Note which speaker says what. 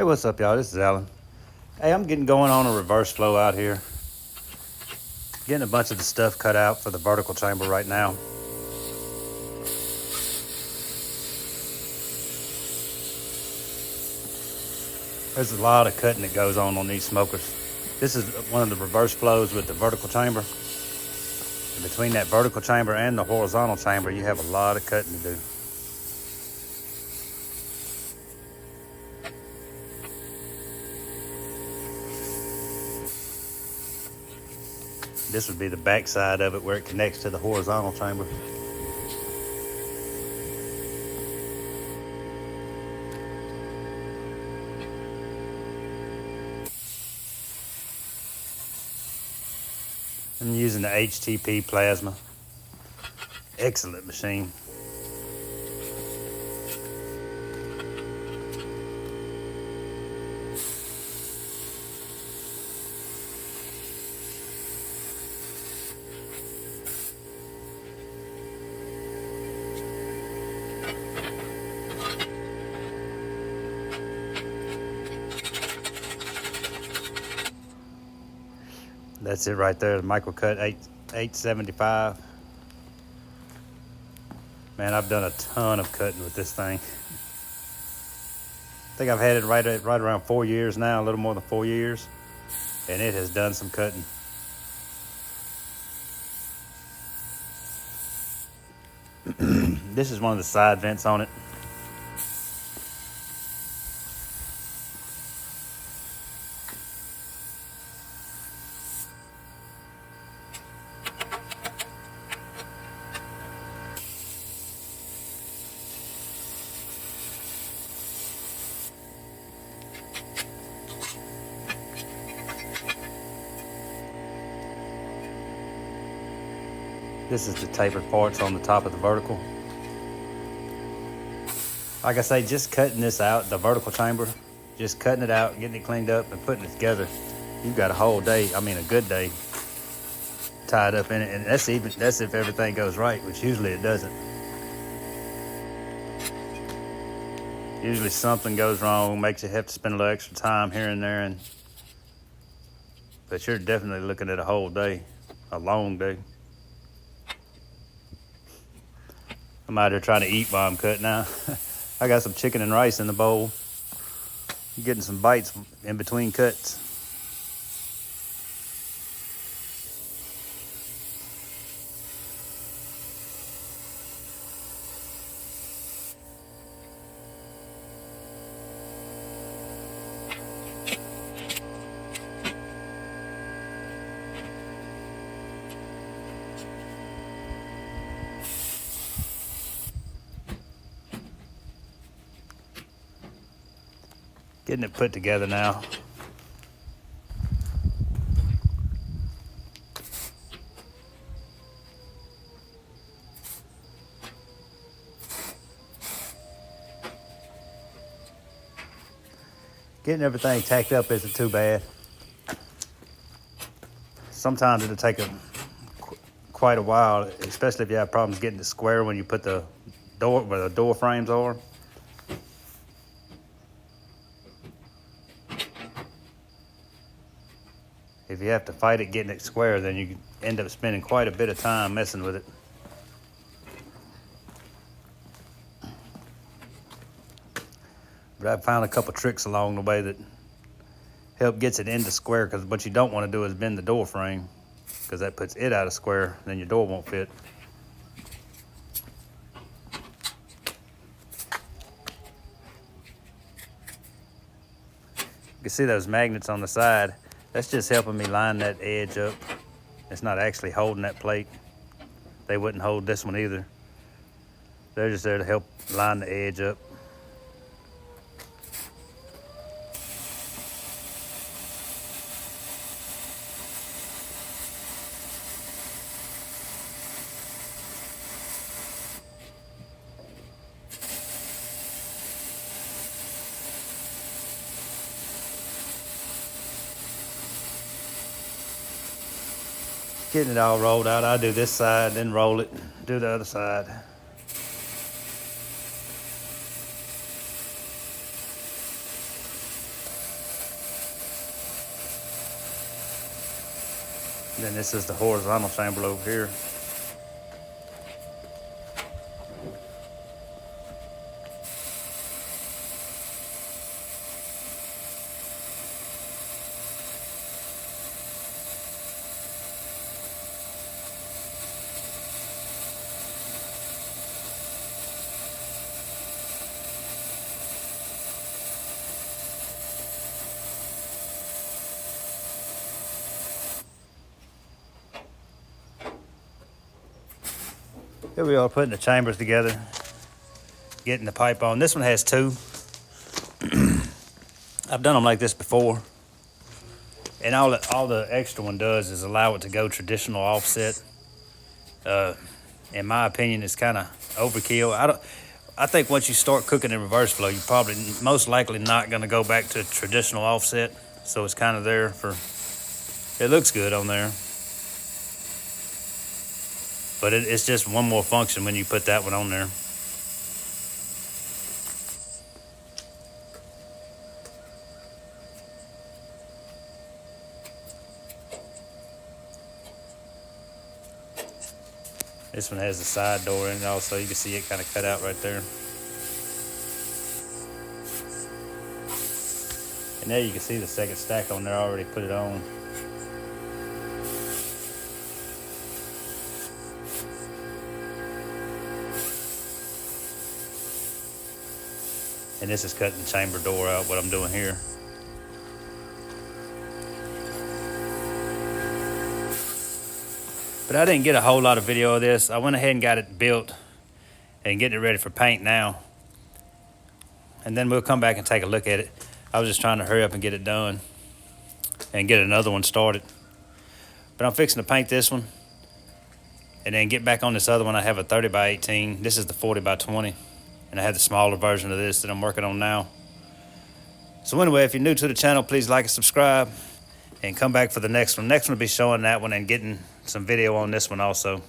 Speaker 1: what's up, y'all? This is Alan. Hey, I'm getting going on a reverse flow out here. Getting a bunch of the stuff cut out for the vertical chamber right now. There's a lot of cutting that goes on these smokers. This is one of the reverse flows with the vertical chamber. And between that vertical chamber and the horizontal chamber, you have a lot of cutting to do. This would be the back side of it where it connects to the horizontal chamber. I'm using the HTP plasma. Excellent machine. That's it right there, the microcut 875. Man, I've done a ton of cutting with this thing. I think I've had it right around 4 years now, a little more than 4 years, and it has done some cutting. This is one of the side vents on it. This is the tapered parts on the top of the vertical. Like I say, just cutting this out, the vertical chamber, just cutting it out, getting it cleaned up and putting it together, you've got a whole day, I mean a good day, tied up in it. And that's if everything goes right, which usually it doesn't. Usually something goes wrong, makes you have to spend a little extra time here and there, but you're definitely looking at a whole day, a long day. I'm out here trying to eat while I'm cutting now. I got some chicken and rice in the bowl. I'm getting some bites in between cuts. Getting it put together now. Getting everything tacked up isn't too bad. Sometimes it'll take quite a while, especially if you have problems getting it square when you put the door where the door frames are. If you have to fight it getting it square, then you end up spending quite a bit of time messing with it. But I've found a couple tricks along the way that help gets it into square, because what you don't want to do is bend the door frame, because that puts it out of square, then your door won't fit. You can see those magnets on the side. That's just helping me line that edge up. It's not actually holding that plate. They wouldn't hold this one either. They're just there to help line the edge up. Getting it all rolled out. I do this side, then roll it, do the other side. And then this is the horizontal chamber over here. Here we are putting the chambers together, getting the pipe on. This one has two. I've done them like this before. And all the extra one does is allow it to go traditional offset. In my opinion, it's kind of overkill. I think once you start cooking in reverse flow, you're probably most likely not going to go back to traditional offset. So it's kind of there for, it looks good on there. But it's just one more function when you put that one on there. This one has the side door in it also. You can see it kind of cut out right there. And there you can see the second stack on there. I already put it on. And this is cutting the chamber door out, what I'm doing here. But I didn't get a whole lot of video of this. I went ahead and got it built and getting it ready for paint now. And then we'll come back and take a look at it. I was just trying to hurry up and get it done and get another one started. But I'm fixing to paint this one and then get back on this other one. I have a 30 by 18. This is the 40 by 20. And I have the smaller version of this that I'm working on now. So anyway, if you're new to the channel, please like and subscribe and come back for the next one. Next one will be showing that one and getting some video on this one also.